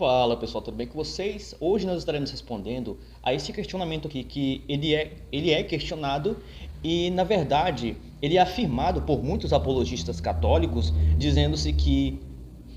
Fala pessoal, tudo bem com vocês? Hoje nós estaremos respondendo a esse questionamento aqui, que ele é questionado e, na verdade, ele é afirmado por muitos apologistas católicos, dizendo-se que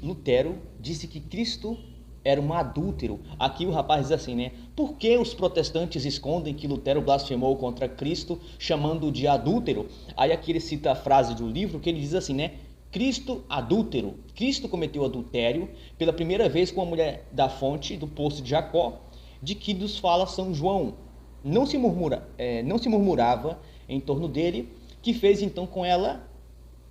Lutero disse que Cristo era um adúltero. Aqui o rapaz diz assim, né? Por que os protestantes escondem que Lutero blasfemou contra Cristo, chamando-o de adúltero? Aí aqui ele cita a frase do livro que ele diz assim, né? Cristo adúltero. Cristo cometeu adultério pela primeira vez com a mulher da fonte do poço de Jacó, de que nos fala São João. Não se murmurava em torno dele, que fez então com ela,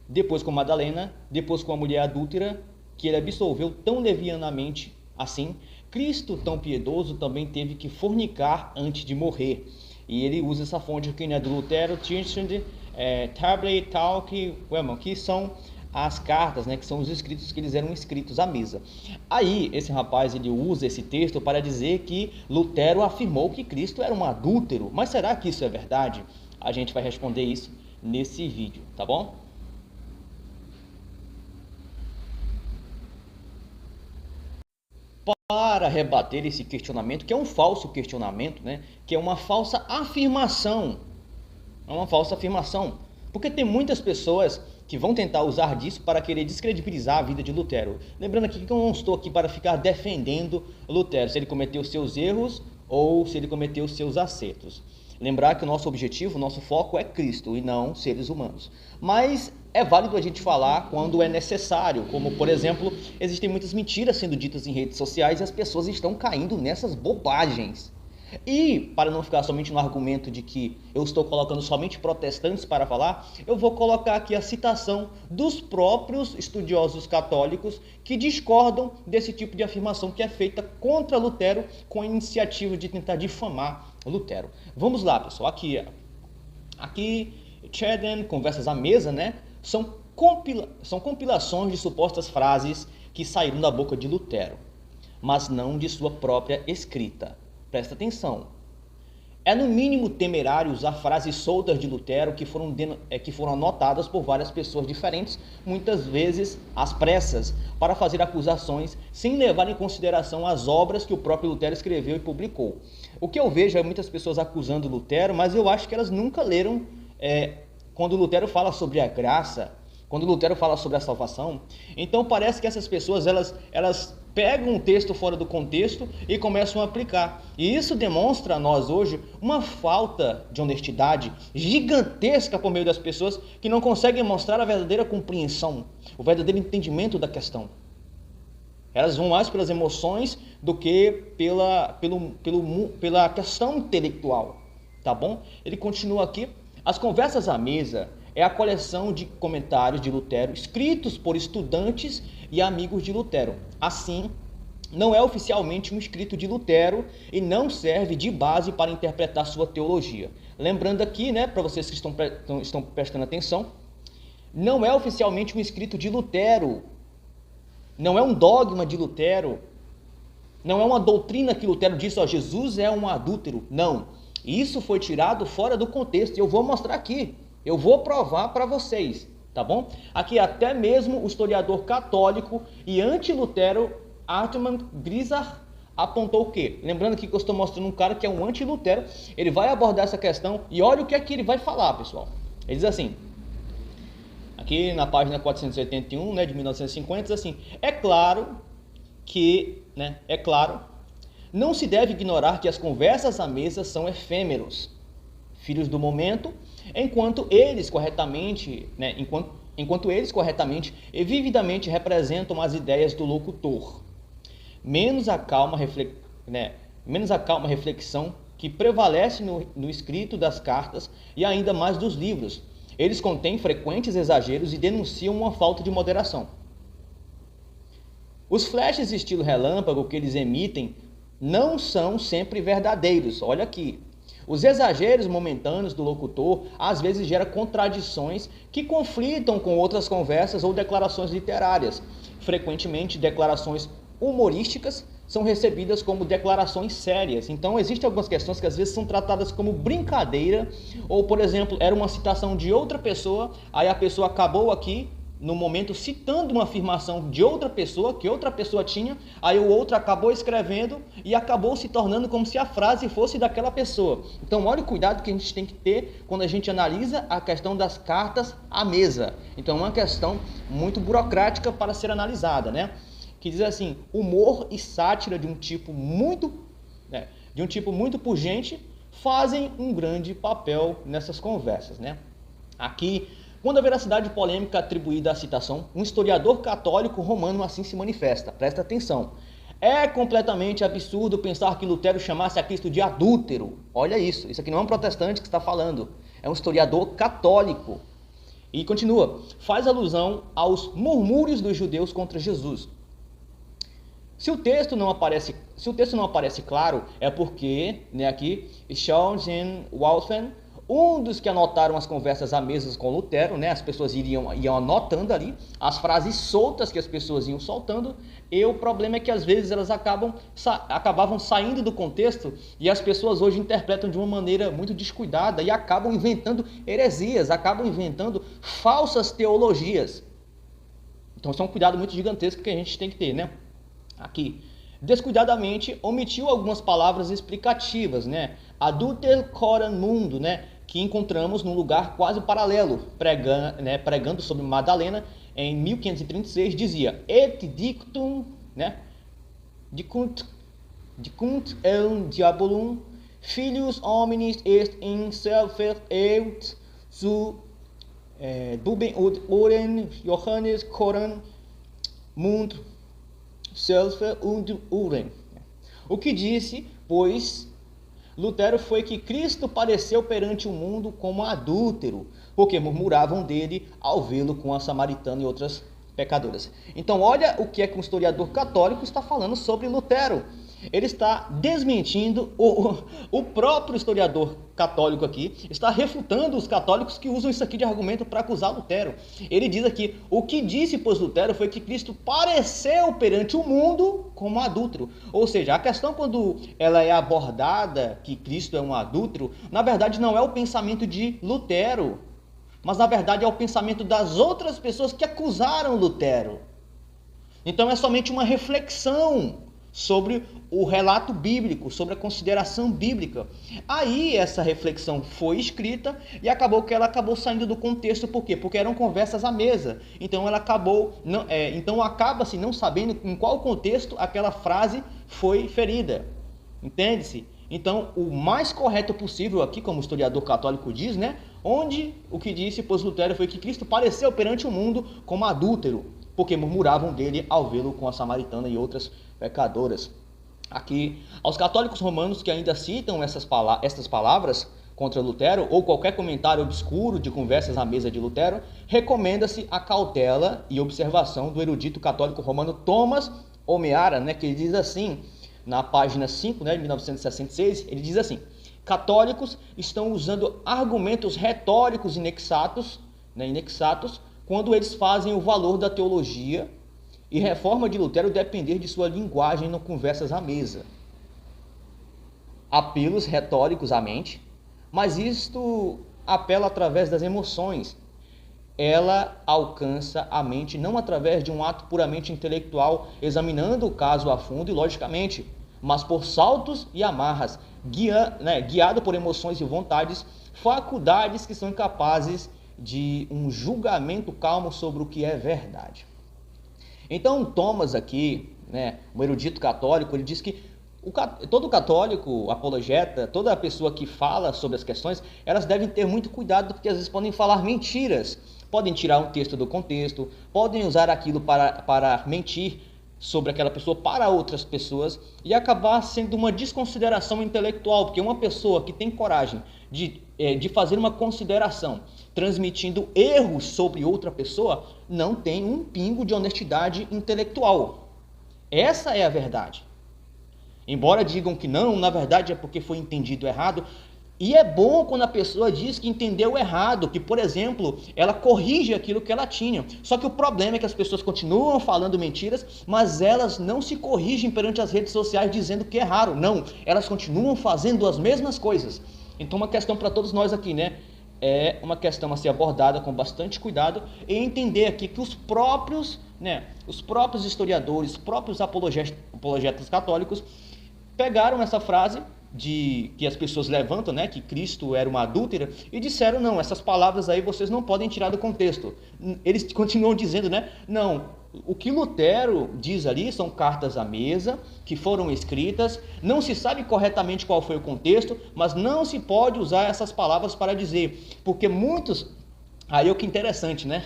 depois com Madalena, depois com a mulher adúltera, que ele absolveu tão levianamente assim. Cristo, tão piedoso, também teve que fornicar antes de morrer. E ele usa essa fonte aqui, né, do Lutero, Tablet, Talk, que são as cartas, né, que são os escritos que eles eram escritos à mesa. Aí, esse rapaz, ele usa esse texto para dizer que Lutero afirmou que Cristo era um adúltero. Mas será que isso é verdade? A gente vai responder isso nesse vídeo, tá bom? Para rebater esse questionamento, que é um falso questionamento, né, que é uma falsa afirmação. É uma falsa afirmação. Porque tem muitas pessoas que vão tentar usar disso para querer descredibilizar a vida de Lutero. Lembrando aqui que eu não estou aqui para ficar defendendo Lutero, se ele cometeu seus erros ou se ele cometeu seus acertos. Lembrar que o nosso objetivo, o nosso foco é Cristo e não seres humanos. Mas é válido a gente falar quando é necessário, como por exemplo, existem muitas mentiras sendo ditas em redes sociais e as pessoas estão caindo nessas bobagens. E, para não ficar somente no argumento de que eu estou colocando somente protestantes para falar, eu vou colocar aqui a citação dos próprios estudiosos católicos que discordam desse tipo de afirmação que é feita contra Lutero com a iniciativa de tentar difamar Lutero. Vamos lá, pessoal. Aqui Cheden, Conversas à Mesa, né? São compilações de supostas frases que saíram da boca de Lutero, mas não de sua própria escrita. Presta atenção. É no mínimo temerário usar frases soltas de Lutero que foram anotadas por várias pessoas diferentes, muitas vezes às pressas, para fazer acusações sem levar em consideração as obras que o próprio Lutero escreveu e publicou. O que eu vejo é muitas pessoas acusando Lutero, mas eu acho que elas nunca leram quando Lutero fala sobre a graça, quando Lutero fala sobre a salvação. Então parece que essas pessoas elas pegam um texto fora do contexto e começam a aplicar. E isso demonstra a nós hoje uma falta de honestidade gigantesca por meio das pessoas que não conseguem mostrar a verdadeira compreensão, o verdadeiro entendimento da questão. Elas vão mais pelas emoções do que pela questão intelectual, tá bom? Ele continua aqui. As Conversas à Mesa é a coleção de comentários de Lutero escritos por estudantes e amigos de Lutero. Assim, não é oficialmente um escrito de Lutero e não serve de base para interpretar sua teologia. Lembrando aqui, né, para vocês que estão prestando atenção, não é oficialmente um escrito de Lutero, não é um dogma de Lutero, não é uma doutrina que Lutero disse, ó, Jesus é um adúltero. Não, isso foi tirado fora do contexto e eu vou mostrar aqui. Eu vou provar para vocês, tá bom? Aqui até mesmo o historiador católico e anti-Lutero, Artman Grisar, apontou o quê? Lembrando aqui que eu estou mostrando um cara que é um anti-Lutero, ele vai abordar essa questão e olha o que é que ele vai falar, pessoal. Ele diz assim, aqui na página 481, né, de 1950, diz assim, não se deve ignorar que as conversas à mesa são efêmeros, filhos do momento, enquanto eles corretamente e vividamente representam as ideias do locutor. Menos a calma reflexão que prevalece no escrito das cartas e ainda mais dos livros. Eles contêm frequentes exageros e denunciam uma falta de moderação. Os flashes estilo relâmpago que eles emitem não são sempre verdadeiros. Olha aqui. Os exageros momentâneos do locutor às vezes geram contradições que conflitam com outras conversas ou declarações literárias. Frequentemente, declarações humorísticas são recebidas como declarações sérias. Então, existem algumas questões que às vezes são tratadas como brincadeira, ou, por exemplo, era uma citação de outra pessoa, aí a pessoa acabou aqui no momento citando uma afirmação de outra pessoa, que outra pessoa tinha, aí o outro acabou escrevendo e acabou se tornando como se a frase fosse daquela pessoa. Então olha o cuidado que a gente tem que ter quando a gente analisa a questão das cartas à mesa. Então é uma questão muito burocrática para ser analisada, né? Que diz assim, humor e sátira de um tipo muito pungente fazem um grande papel nessas conversas, né? Aqui, quando a veracidade polêmica atribuída à citação, um historiador católico romano assim se manifesta. Presta atenção. É completamente absurdo pensar que Lutero chamasse a Cristo de adúltero. Olha isso. Isso aqui não é um protestante que está falando. É um historiador católico. E continua. Faz alusão aos murmúrios dos judeus contra Jesus. Se o texto não aparece claro, é porque, né, aqui, Schaugen Walthen, um dos que anotaram as conversas à mesa com Lutero, né, as pessoas iam anotando ali as frases soltas que as pessoas iam soltando, e o problema é que às vezes elas acabavam saindo do contexto e as pessoas hoje interpretam de uma maneira muito descuidada e acabam inventando heresias, acabam inventando falsas teologias. Então isso é um cuidado muito gigantesco que a gente tem que ter, né? Aqui, descuidadamente omitiu algumas palavras explicativas, né? Adulter coram mundo, né? Que encontramos num lugar quase paralelo, pregando sobre Madalena, em 1536, dizia: Et dictum, né? Dicunt el diabolum, filius hominis est in selfer eut zu buben ut oren Johannes coram mund selfer und uren. O que disse, pois, Lutero foi que Cristo pareceu perante o mundo como adúltero, porque murmuravam dele ao vê-lo com a samaritana e outras pecadoras. Então olha o que é que um historiador católico está falando sobre Lutero. Ele está desmentindo o próprio historiador católico aqui, está refutando os católicos que usam isso aqui de argumento para acusar Lutero. Ele diz aqui, o que disse, pois, Lutero foi que Cristo pareceu perante o mundo como adúltero. Ou seja, a questão quando ela é abordada, que Cristo é um adúltero, na verdade não é o pensamento de Lutero, mas na verdade é o pensamento das outras pessoas que acusaram Lutero. Então é somente uma reflexão sobre o relato bíblico, sobre a consideração bíblica. Aí essa reflexão foi escrita e acabou saindo do contexto. Por quê? Porque eram conversas à mesa. Então ela acaba-se não sabendo em qual contexto aquela frase foi ferida. Entende-se? Então o mais correto possível aqui, como o historiador católico diz, né? Onde o que disse, pois, Lutero foi que Cristo pareceu perante o mundo como adúltero, porque murmuravam dele ao vê-lo com a samaritana e outras pecadoras. Aqui, aos católicos romanos que ainda citam estas palavras contra Lutero, ou qualquer comentário obscuro de conversas à mesa de Lutero, recomenda-se a cautela e observação do erudito católico romano Thomas O'Meara, né, que ele diz assim, na página 5, né, de 1966, ele diz assim: católicos estão usando argumentos retóricos inexatos, quando eles fazem o valor da teologia e reforma de Lutero depender de sua linguagem no conversas à mesa. Apelos retóricos à mente, mas isto apela através das emoções. Ela alcança a mente não através de um ato puramente intelectual, examinando o caso a fundo e logicamente, mas por saltos e amarras, guiado por emoções e vontades, faculdades que são incapazes de um julgamento calmo sobre o que é verdade. Então Thomas aqui, né, um erudito católico, ele diz que todo católico, apologeta, toda pessoa que fala sobre as questões, elas devem ter muito cuidado, porque às vezes podem falar mentiras, podem tirar um texto do contexto, podem usar aquilo para mentir sobre aquela pessoa para outras pessoas e acabar sendo uma desconsideração intelectual, porque uma pessoa que tem coragem de fazer uma consideração transmitindo erros sobre outra pessoa não tem um pingo de honestidade intelectual. Essa é a verdade. Embora digam que não, na verdade é porque foi entendido errado. E é bom quando a pessoa diz que entendeu errado, que, por exemplo, ela corrige aquilo que ela tinha. Só que o problema é que as pessoas continuam falando mentiras, mas elas não se corrigem perante as redes sociais dizendo que erraram. Não, elas continuam fazendo as mesmas coisas. Então uma questão para todos nós aqui, né? é uma questão a ser abordada com bastante cuidado e entender aqui que os próprios historiadores, os próprios apologetas católicos pegaram essa frase de que as pessoas levantam, né, que Cristo era uma adúltera, e disseram, não, essas palavras aí vocês não podem tirar do contexto. Eles continuam dizendo, né, não, o que Lutero diz ali são cartas à mesa, que foram escritas, não se sabe corretamente qual foi o contexto, mas não se pode usar essas palavras para dizer, porque muitos, aí é o que é interessante, né,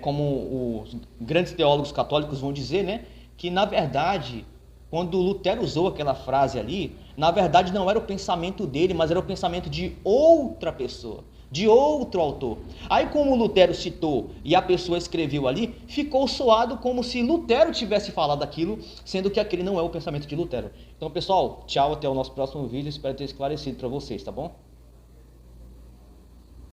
como os grandes teólogos católicos vão dizer, né, que na verdade, quando Lutero usou aquela frase ali, na verdade não era o pensamento dele, mas era o pensamento de outra pessoa, de outro autor. Aí como Lutero citou e a pessoa escreveu ali, ficou soado como se Lutero tivesse falado aquilo, sendo que aquele não é o pensamento de Lutero. Então pessoal, tchau, até o nosso próximo vídeo, espero ter esclarecido para vocês, tá bom?